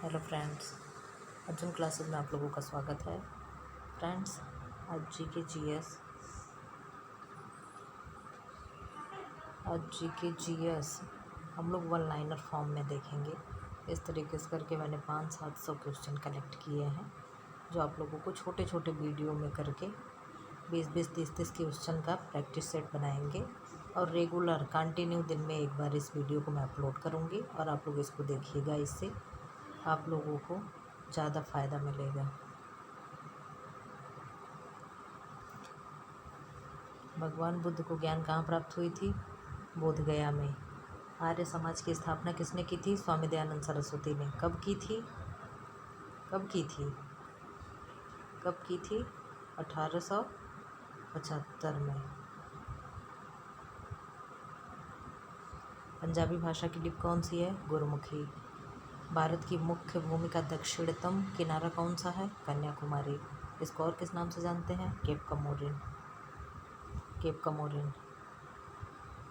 Hello friends, Arjun classes में आप लोगों का स्वागत है। फ्रेंड्स, आज जी के जीएस हम लोग वन लाइनर फॉर्म में देखेंगे। इस तरीके से करके मैंने 500-700 क्वेश्चन कलेक्ट किए हैं, जो आप लोगों को छोटे छोटे वीडियो में करके 20-20, 30-30 क्वेश्चन का प्रैक्टिस सेट बनाएंगे और रेगुलर कंटिन्यू दिन में एक बार इस वीडियो को मैं अपलोड करूँगी और आप लोग इसको देखिएगा। इससे आप लोगों को ज़्यादा फ़ायदा मिलेगा। भगवान बुद्ध को ज्ञान कहाँ प्राप्त हुई थी? बोध गया में। आर्य समाज की स्थापना किसने की थी? स्वामी दयानंद सरस्वती ने। कब की थी? 1875 में। पंजाबी भाषा की लिपि कौन सी है? गुरमुखी। भारत की मुख्य भूमि का दक्षिणतम किनारा कौन सा है? कन्याकुमारी। इसको और किस नाम से जानते हैं? केप कमोरिन।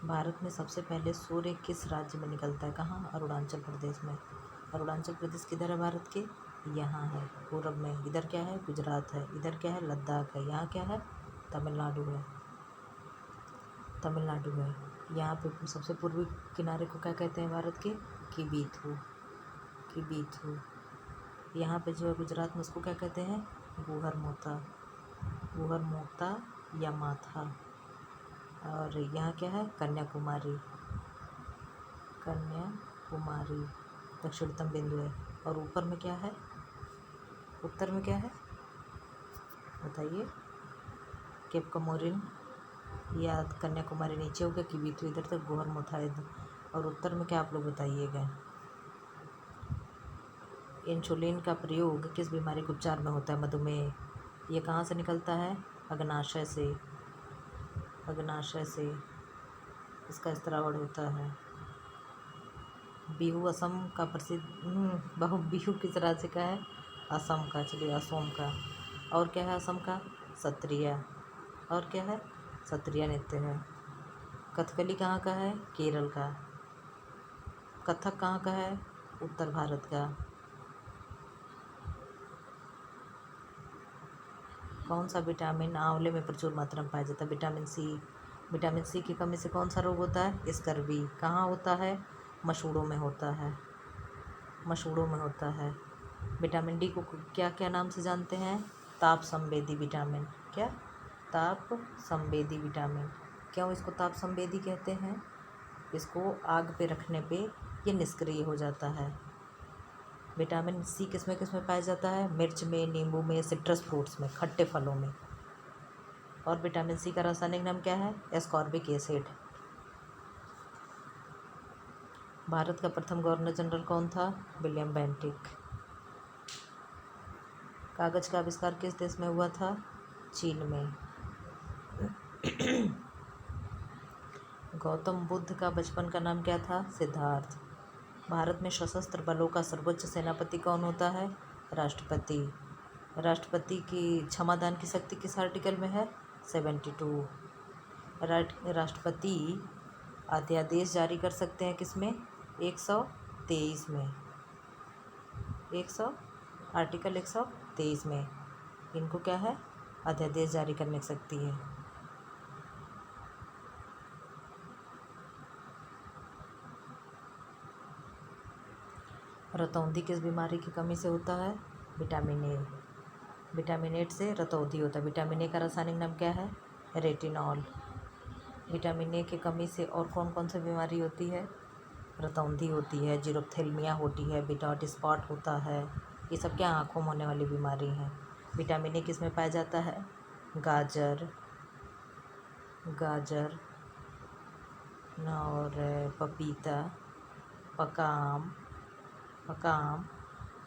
भारत में सबसे पहले सूर्य किस राज्य में निकलता है? कहाँ? अरुणाचल प्रदेश में। अरुणाचल प्रदेश किधर है भारत के? यहाँ है, पूरब में। इधर क्या है? गुजरात है। इधर क्या है? लद्दाख है। यहाँ क्या है? तमिलनाडु है। यहाँ पे सबसे पूर्वी किनारे को क्या कहते हैं भारत के? किबीथू। यहाँ पे जो है गुजरात में, उसको क्या कहते हैं? गुहरमोता या माथा। और यहाँ क्या है? कन्याकुमारी दक्षिणतम बिंदु है। और ऊपर में क्या है? उत्तर में क्या है बताइए? केप कमोरिन या कन्याकुमारी नीचे हो गया, किबीथू इधर तक, गुहरमोथा इधर। और उत्तर में क्या आप लोग बताइएगा? इंसुलिन का प्रयोग किस बीमारी के उपचार में होता है? मधुमेह। ये कहाँ से निकलता है? अग्नाशय से इसका स्त्रावण होता है। बिहू असम का प्रसिद्ध बिहू किस राज्य का है? असम का। चलिए, असम का। और क्या है असम का? सत्रिया। और क्या है? सत्रिया नृत्य है। कथकली कहाँ का है? केरल का। कथक कहाँ का है? उत्तर भारत का। कौन सा विटामिन आंवले में प्रचुर मात्रा में पाया जाता है? विटामिन सी की कमी से कौन सा रोग होता है? स्कर्वी। कहाँ होता है? मसूड़ों में होता है। विटामिन डी को क्या क्या नाम से जानते हैं? ताप संवेदी विटामिन। क्या? ताप संवेदी विटामिन। क्यों इसको ताप संवेदी कहते हैं? इसको आग पे रखने पे ये निष्क्रिय हो जाता है। विटामिन सी किस में पाया जाता है? मिर्च में, नींबू में, सिट्रस फ्रूट्स में, खट्टे फलों में। और विटामिन सी का रासायनिक नाम क्या है? Ascorbic acid. भारत का प्रथम गवर्नर जनरल कौन था? William Bentinck. कागज का आविष्कार किस देश में हुआ था? चीन में। गौतम बुद्ध का बचपन का नाम क्या था? सिद्धार्थ। भारत में सशस्त्र बलों का सर्वोच्च सेनापति कौन होता है? राष्ट्रपति की क्षमादान की शक्ति किस आर्टिकल में है? 72। राष्ट्रपति अध्यादेश जारी कर सकते हैं किसमें? 123 में। आर्टिकल 123 में इनको क्या है? अध्यादेश जारी करने की शक्ति है। रतौंधी किस बीमारी की कमी से होता है? Vitamin A. विटामिन ए से रतौंधी होता है। विटामिन ए का रासायनिक नाम क्या है? रेटिनॉल। विटामिन ए की कमी से और कौन कौन सी बीमारी होती है? रतौंधी होती है, जीरोप्थेल्मिया होती है, बिटॉट स्पॉट होता है। ये सब क्या? आँखों में होने वाली बीमारी हैं। विटामिन ए किस में पाया जाता है? गाजर और पपीता, पकाम,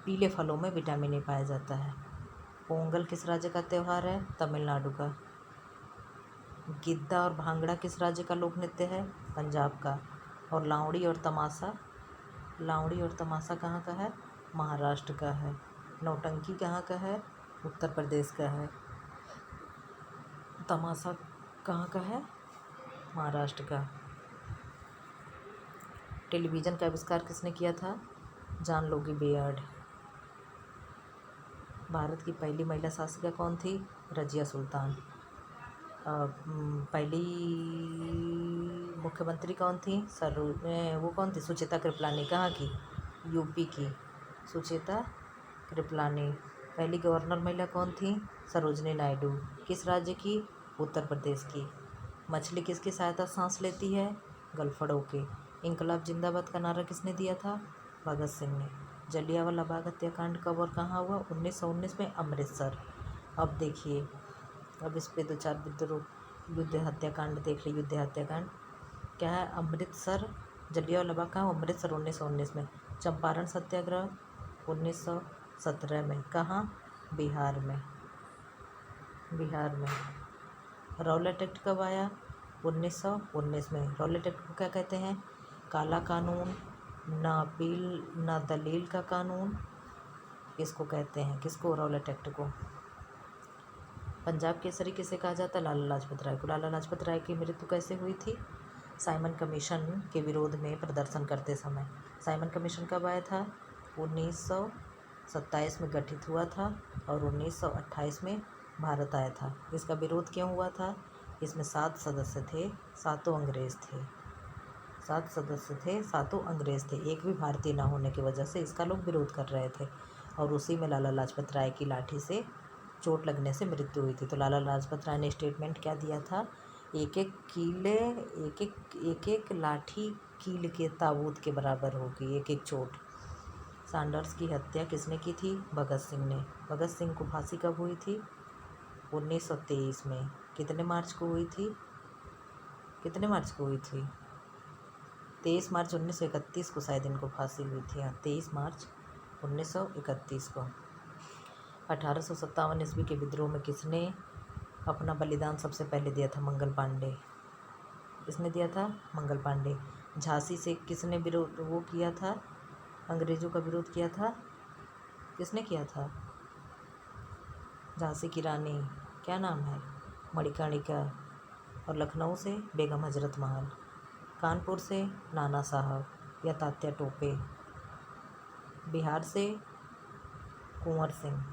पीले फलों में विटामिन ए पाया जाता है। पोंगल किस राज्य का त्यौहार है? तमिलनाडु का। गिद्दा और भांगड़ा किस राज्य का लोक नृत्य है? पंजाब का। और लावड़ी और तमाशा कहाँ का है? महाराष्ट्र का है। नौटंकी कहाँ का है? उत्तर प्रदेश का है। तमाशा कहाँ का है? महाराष्ट्र का। टेलीविज़न का आविष्कार किसने किया था? John Logie Baird. भारत की पहली महिला शासिका कौन थी? रजिया सुल्तान। पहली मुख्यमंत्री कौन थी? वो कौन थी? सुचेता कृपलानी। कहाँ की? यूपी की सुचेता कृपलानी। पहली गवर्नर महिला कौन थी? सरोजनी नायडू। किस राज्य की? उत्तर प्रदेश की। मछली किसकी सहायता सांस लेती है? गलफड़ों के। इंकलाब जिंदाबाद का नारा किसने दिया था? भगत सिंह ने। जलियांवाला बाग हत्याकांड कब और कहाँ हुआ? 1919 में, अमृतसर। अब देखिए, अब इस पे दो चार विद्रोह युद्ध हत्याकांड देख ली। युद्ध हत्याकांड क्या है? अमृतसर। जलियांवाला बाग कहाँ? अमृतसर 1919 में। चंपारण सत्याग्रह 1917 में। कहाँ? बिहार में। बिहार में। रौलट एक्ट कब आया? 1919 में। रौलट एक्ट को क्या कहते हैं? काला कानून, ना अपील ना दलील का कानून, इसको कहते हैं। किसको? रौलट एक्ट को। पंजाब केसरी किसे कहा जाता है? लाला लाजपत राय को। लाला लाजपत राय की मृत्यु कैसे हुई थी? साइमन कमीशन के विरोध में प्रदर्शन करते समय। साइमन कमीशन कब आया था? 1927 में गठित हुआ था और 1928 में भारत आया था। इसका विरोध क्यों हुआ था? इसमें 7 सदस्य थे, सातों अंग्रेज थे। 7 सदस्य थे, सातों अंग्रेज थे। एक भी भारतीय ना होने की वजह से इसका लोग विरोध कर रहे थे और उसी में लाला लाजपत राय की लाठी से चोट लगने से मृत्यु हुई थी। तो लाला लाजपत राय ने स्टेटमेंट क्या दिया था? एक एक लाठी कील के ताबूत के बराबर होगी, एक एक चोट। सैंडर्स की हत्या किसने की थी? भगत सिंह ने। भगत सिंह को फांसी कब हुई थी? 1923 में। कितने मार्च को हुई थी? कितने मार्च को हुई थी? 23 मार्च 1931 को शायद इनको फांसी हुई थी। 23 मार्च 1931 को। 1857 ईस्वी के विद्रोह में किसने अपना बलिदान सबसे पहले दिया था? मंगल पांडे। किसने दिया था? मंगल पांडे। झांसी से किसने विरोध वो किया था? अंग्रेजों का विरोध किया था? किसने किया था? झांसी की रानी क्या नाम है? मणिकर्णिका। और लखनऊ से बेगम हजरत महल। कानपुर से नाना साहब या तात्या टोपे। बिहार से कुंवर सिंह।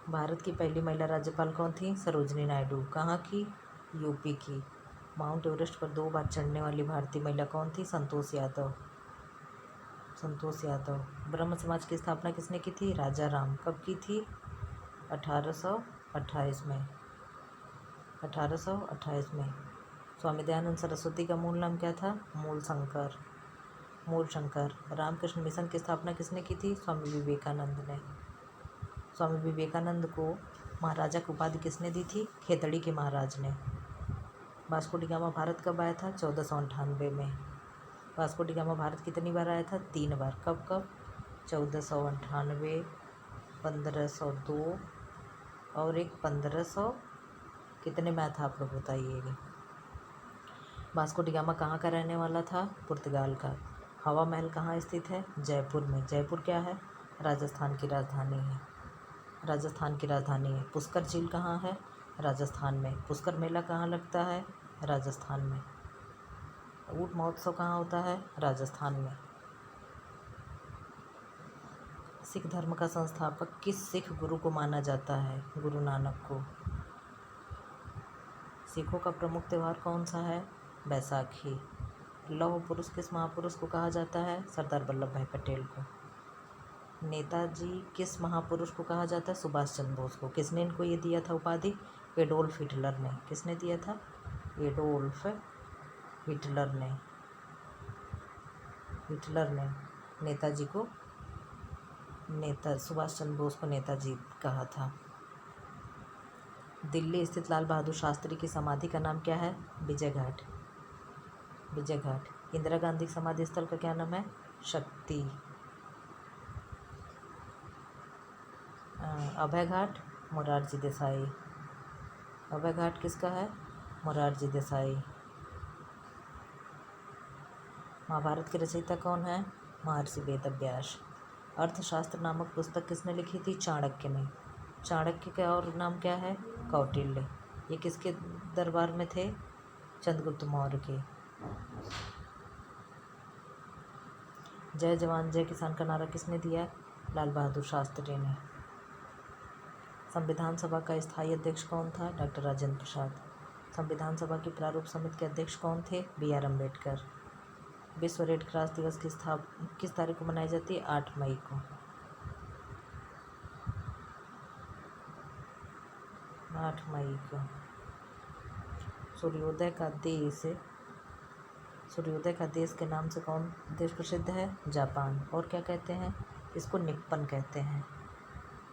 भारत की पहली महिला राज्यपाल कौन थी? सरोजनी नायडू। कहाँ की? यूपी की। माउंट एवरेस्ट पर 2 बार चढ़ने वाली भारतीय महिला कौन थी? संतोष यादव। संतोष यादव। ब्रह्म समाज की स्थापना किसने की थी? राजा राम। कब की थी? 1828 में। 1828 में। स्वामी दयानंद सरस्वती का मूल नाम क्या था? मूल शंकर। रामकृष्ण मिशन की स्थापना किसने की थी? स्वामी विवेकानंद ने। स्वामी विवेकानंद को महाराजा की उपाधि किसने दी थी? खेतड़ी के महाराज ने। वास्को डी गामा भारत कब आया था? 1498 में। वास्को डी गामा भारत कितनी बार आया था? 3 बार। कब कब? 1498, 1502 और एक 1500 कितने में था? आप लोग बताइएगा। वास्को डी गामा कहाँ का रहने वाला था? पुर्तगाल का। हवा महल कहाँ स्थित है? जयपुर में। जयपुर क्या है? राजस्थान की राजधानी है। राजस्थान की राजधानी है। पुष्कर झील कहाँ है? राजस्थान में। पुष्कर मेला कहाँ लगता है? राजस्थान में। ऊंट महोत्सव कहाँ होता है? राजस्थान में। सिख धर्म का संस्थापक किस सिख गुरु को माना जाता है? गुरु नानक को। सिखों का प्रमुख त्यौहार कौन सा है? बैसाखी। लौह पुरुष किस महापुरुष को कहा जाता है? सरदार वल्लभ भाई पटेल को। नेताजी किस महापुरुष को कहा जाता है? सुभाष चंद्र बोस को। किसने इनको ये दिया था उपाधि? एडोल्फ हिटलर ने। किसने दिया था? एडोल्फ हिटलर ने। हिटलर ने नेताजी को सुभाष चंद्र बोस को नेताजी कहा था। दिल्ली स्थित लाल बहादुर शास्त्री की समाधि का नाम क्या है? विजय घाट। विजय घाट। इंदिरा गांधी समाधि स्थल का क्या नाम है? शक्ति। अभय घाट मोरारजी देसाई। अभय घाट किसका है? मोरारजी देसाई। महाभारत के रचयिता कौन है? महर्षि वेदव्यास। अर्थशास्त्र नामक पुस्तक किसने लिखी थी? चाणक्य ने। चाणक्य का और नाम क्या है? कौटिल्य। ये किसके दरबार में थे? चंद्रगुप्त मौर्य के। जय जवान जय किसान का नारा किसने दिया? लाल बहादुर शास्त्री ने। संविधान सभा का स्थायी अध्यक्ष कौन था? डॉक्टर राजेंद्र प्रसाद। संविधान सभा की प्रारूप समिति के अध्यक्ष कौन थे? B.R. अम्बेडकर। विश्व रेड क्रॉस दिवस की किस तारीख को मनाई जाती है? 8 मई को। 8 मई को। सूर्योदय का देश के नाम से कौन देश प्रसिद्ध है? जापान। और क्या कहते हैं इसको? निप्पन कहते हैं।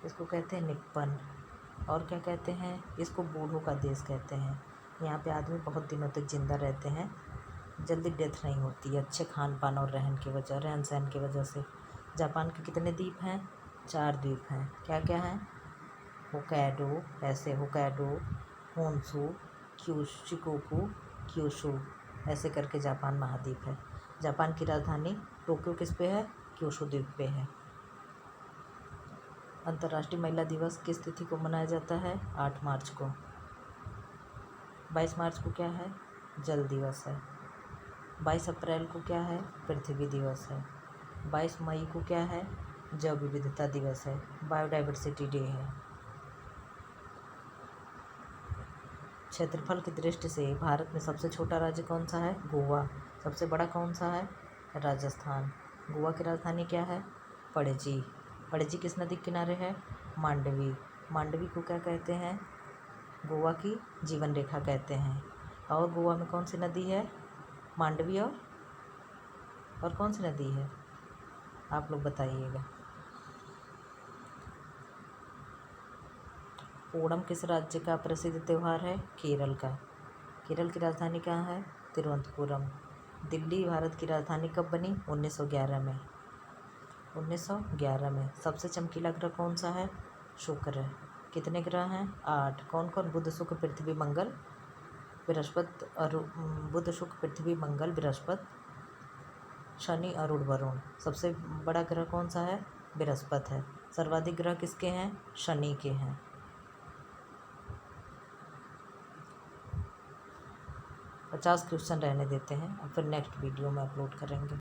इसको कहते हैं निप्पन। और क्या कहते हैं इसको? बूढ़ों का देश कहते हैं। यहाँ पे आदमी बहुत दिनों तक जिंदा रहते हैं, जल्दी डेथ नहीं होती है, अच्छे खान पान और रहन सहन की वजह से। जापान के कितने द्वीप हैं? 4 द्वीप हैं। क्या क्या हैं? होkkaido, होन्शु, शिकोकू, क्यूशू, ऐसे करके जापान महाद्वीप है। जापान की राजधानी टोक्यो किस पे है? क्यूशू द्वीप पे है। अंतर्राष्ट्रीय महिला दिवस किस तिथि को मनाया जाता है? 8 मार्च को। 22 मार्च को क्या है? जल दिवस है। 22 अप्रैल को क्या है? पृथ्वी दिवस है। 22 मई को क्या है? जैव विविधता दिवस है, बायोडाइवर्सिटी डे है। क्षेत्रफल की दृष्टि से भारत में सबसे छोटा राज्य कौन सा है? गोवा। सबसे बड़ा कौन सा है? राजस्थान। गोवा की राजधानी क्या है? पणजी। पणजी किस नदी के किनारे है? मांडवी। मांडवी को क्या कहते हैं? गोवा की जीवन रेखा कहते हैं। और गोवा में कौन सी नदी है? मांडवी और कौन सी नदी है? आप लोग बताइएगा। ओणम किस राज्य का प्रसिद्ध त्यौहार है? केरल का। केरल की राजधानी कहाँ है? तिरुवनंतपुरम। दिल्ली भारत की राजधानी कब बनी? 1911 में। 1911 में। सबसे चमकीला ग्रह कौन सा है? शुक्र। कितने ग्रह हैं? 8। कौन कौन? बुध शुक्र पृथ्वी मंगल बृहस्पति, बुध शुक्र पृथ्वी मंगल बृहस्पति, शनि अरुण वरुण। सबसे बड़ा ग्रह कौन सा है? बृहस्पति है। सर्वाधिक ग्रह किसके हैं? शनि के हैं। 50 क्वेश्चन रहने देते हैं और फिर नेक्स्ट वीडियो में अपलोड करेंगे।